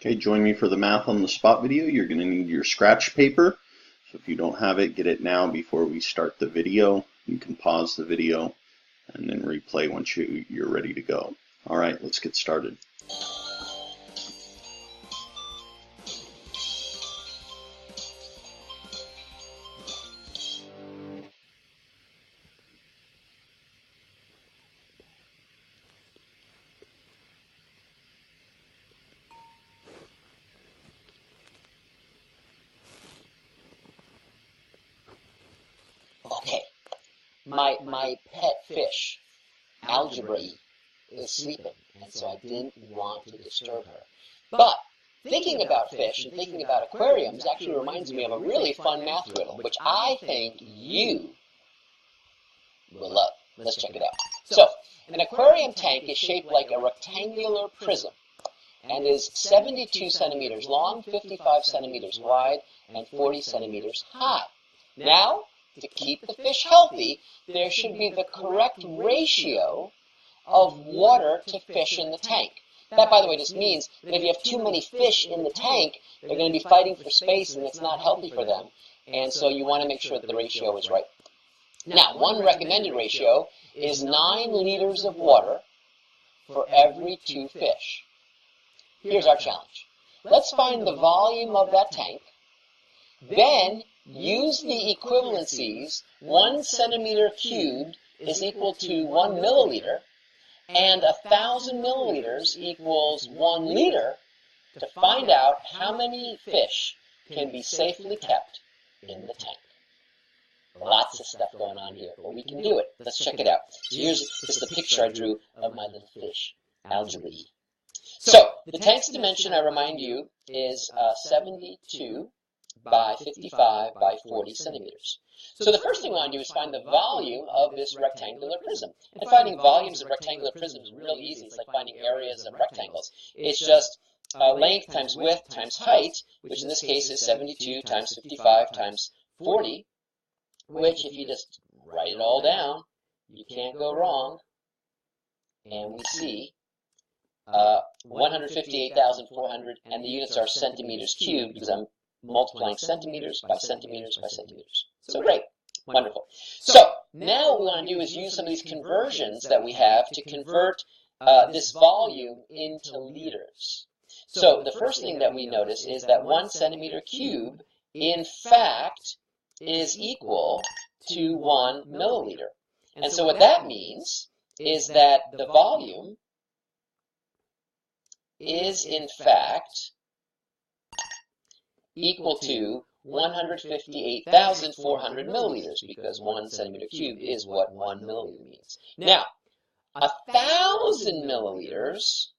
Okay, join me for the math on the spot video. You're going to need your scratch paper. So if you don't have it, get it now before we start the video. You can pause the video and then replay once you're ready to go. All right, let's get started. Okay, my pet fish, Algebra, is sleeping, and so I didn't want to disturb her. But thinking about fish and thinking about aquariums actually reminds me of a really fun math riddle, which I think you will love. Let's check it out. So, an aquarium tank is shaped like a rectangular prism and is 72 centimeters long, 55 centimeters wide, and 40 centimeters high. Now, to keep the fish healthy, there should be the correct ratio of water to fish in the tank. That, by the way, just means that if you have too many fish in the tank, they're going to be fighting for space and it's not healthy for them. And so you want to make sure that the ratio is right. Now, one recommended ratio is 9 liters of water for every 2 fish. Here's our challenge. Let's find the volume of that tank, then use the equivalencies. 1 centimeter cubed is equal to 1 milliliter, and 1,000 milliliters equals 1 liter to find out how many fish can be safely kept in the tank. Lots of stuff going on here, but we can do it. Let's check it out. So here's just a picture I drew of my little fish, Algebra. So the tank's dimension, I remind you, is 72 by 55 by 40 centimeters. So the first thing we want to do is find the volume of this rectangular prism. And finding volumes of rectangular prisms is real easy. It's like finding areas of rectangles. It's just length times width times height, which in this case is 72 times 55 times 40, which if you just write it all down, you can't go wrong. And we see 158,400, and the units are centimeters cubed because I'm multiplying centimeters by centimeters by centimeters. So great. Wonderful. So now what we want to do is use some of these conversions that we have to convert this volume into liters. So the first thing that we notice is that 1 centimeter cube, in fact, is equal to 1 milliliter. And so what that means is that the volume is, in fact, equal to 158,400 milliliters, because 1 centimeter cubed is what 1 milliliter means. Now, 1,000 milliliters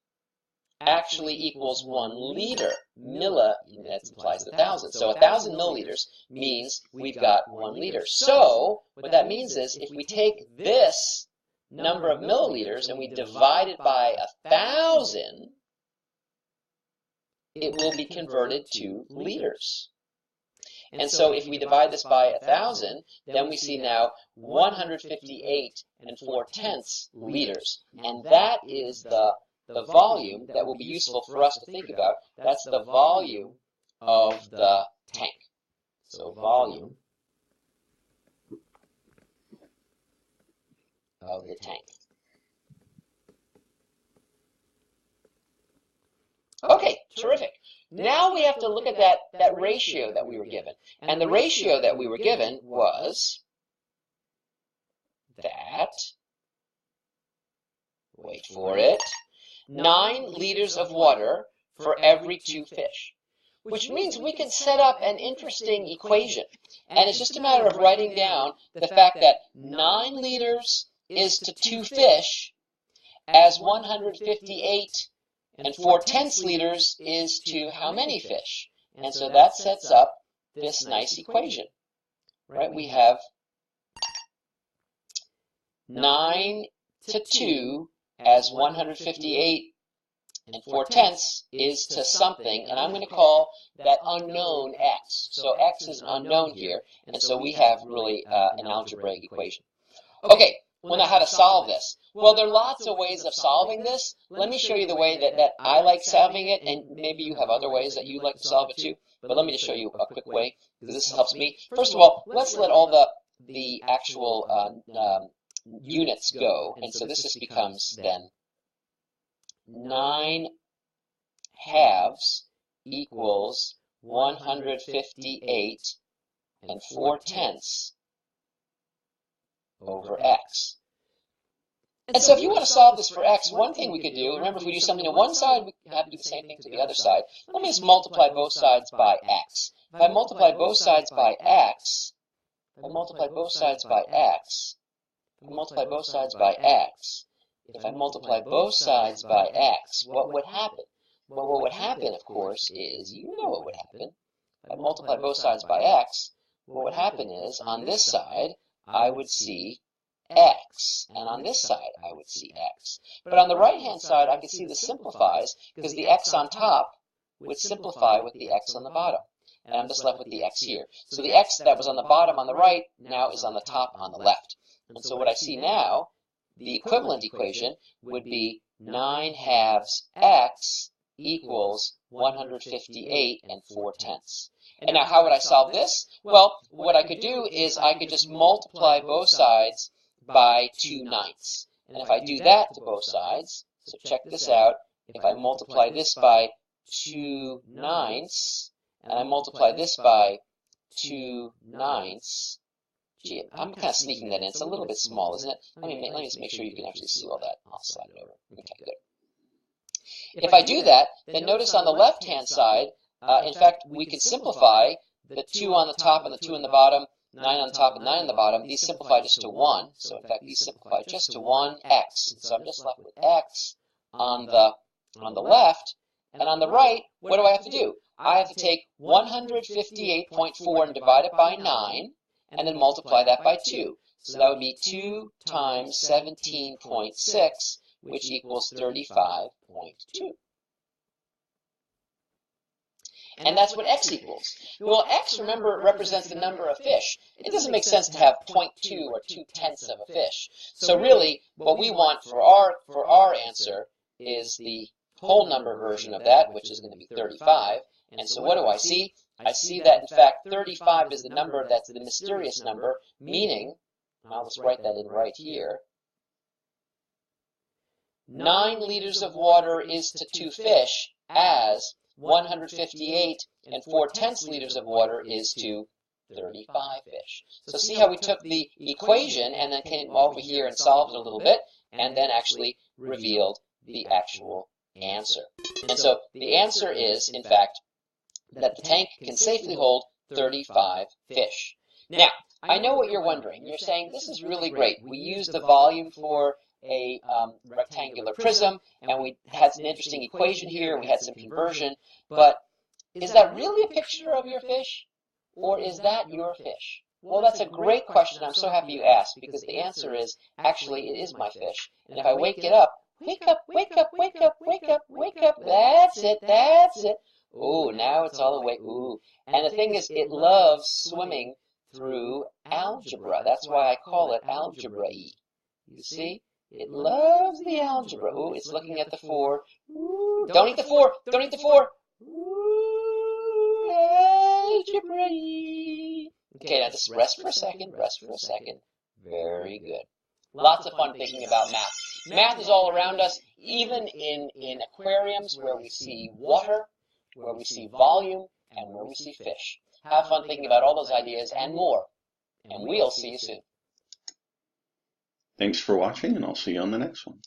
actually equals 1 liter. Milli, that implies 1,000. So 1,000 milliliters means we've got 1 liter. So what that means is if we take this number of milliliters and we divide it by 1,000, it will be converted to liters. And so if we divide this by 1,000, then we see now 158 4/10 liters. And that is the volume that will be useful for us to think about. That's the volume of the tank. So volume of the tank. Okay, terrific. Now we have to look at that ratio that we were given. And the ratio that we were given was that, wait for it, 9 liters of water for every 2 fish. Which means we can set up an interesting equation. And it's just a matter of writing down the fact that 9 liters is to 2 fish as 158 4/10 liters is to how many fish? And so that sets up this nice equation, right? We have 9 to 2 as 158 4/10 is to something, and I'm going to call that unknown x. So x is an unknown here, and so we have really an algebraic equation. Okay, Well, now how to solve this? Well, there are lots of ways of solving this. Let me show you the way that I like solving it, and maybe you have other ways that you like to solve it too. But let me just show you a quick way, because this helps me. First of all, let's let all the actual units go, and so this just becomes then 9 halves equals 158 and 4/10 over x. And so if you want to solve this for x, one thing we could do, remember if we do something to one side, we have to do the same thing to the other side. Let me just multiply both sides by x. If I multiply both sides by x, if I multiply both sides by x, if I multiply both sides by x, if I multiply both sides by x, what would happen? Well, what would happen, of course, is, you know what would happen. If I multiply both sides by x, what would happen is, on this side, I would see x, and on this side, I would see x. But on the right-hand side, I can see this simplifies, because the x on top would simplify with the x on the bottom. And I'm just left with the x here. So the x that was on the bottom on the right now is on the top on the left. And so what I see now, the equivalent equation would be 9 halves x equals 158 and 4/10. And now how would I solve this? Well, what I could do is I could just multiply both sides by 2/9. And if I do that to both sides, so check this out, if I multiply this by 2/9, and I multiply this by 2/9, gee, I'm kind of sneaking that in. It's a little bit small, isn't it? Let me just make sure you can actually see all that. I'll slide it over. Okay, good. If I do that, then notice on the left-hand side, in fact, we could simplify the 2 on the top and the 2 on the bottom, 9 on the top and 9 on the bottom. These simplify just to 1. So, in fact, these simplify just to 1x. So I'm just left with x on the left. And on the right, what do I have to do? I have to take 158.4 and divide it by 9, and then multiply that by 2. So that would be 2 times 17.6, which equals 35.2. And that's what x equals. Well, x, remember, represents the number of fish. It doesn't make sense to have 0.2 or 2/10 of a fish. So really, what we want for our answer is the whole number version of that, which is going to be 35. And so what do I see? I see that, in fact, 35 is the number that's the mysterious number, meaning, I'll just write that in right here, 9 liters of water is to 2 fish, as 158 and 4/10 liters of water is to 35 fish. So see how we took the equation and then came over here and solved it a little bit, and then actually revealed the actual answer. And so the answer is, in fact, that the tank can safely hold 35 fish. Now, I know what you're wondering. You're saying, this is really great. We used the volume for a rectangular prism, and we had an interesting equation here, we had some conversion, but is that really a picture of your fish, or is that your fish? Well, that's a great question. I'm so happy you asked, because the answer is, actually, it is my fish. And if I wake it up, wake up, wake up, wake up, wake up, wake up, that's it, that's it. Ooh, now it's all awake. Ooh. And the thing is, it loves swimming through algebra. That's why I call it algebra-y. You see? It loves the algebra. Ooh, it's looking at the 4. Ooh, don't eat the 4. Don't eat the 4. Ooh, algebra-y. Okay, now just rest for a second. Rest for a second. Very good. Lots of fun thinking about math. Math is all around us, even in aquariums where we see water, where we see volume, and where we see fish. Have fun thinking about all those ideas and more. And we'll see you soon. Thanks for watching, and I'll see you on the next one.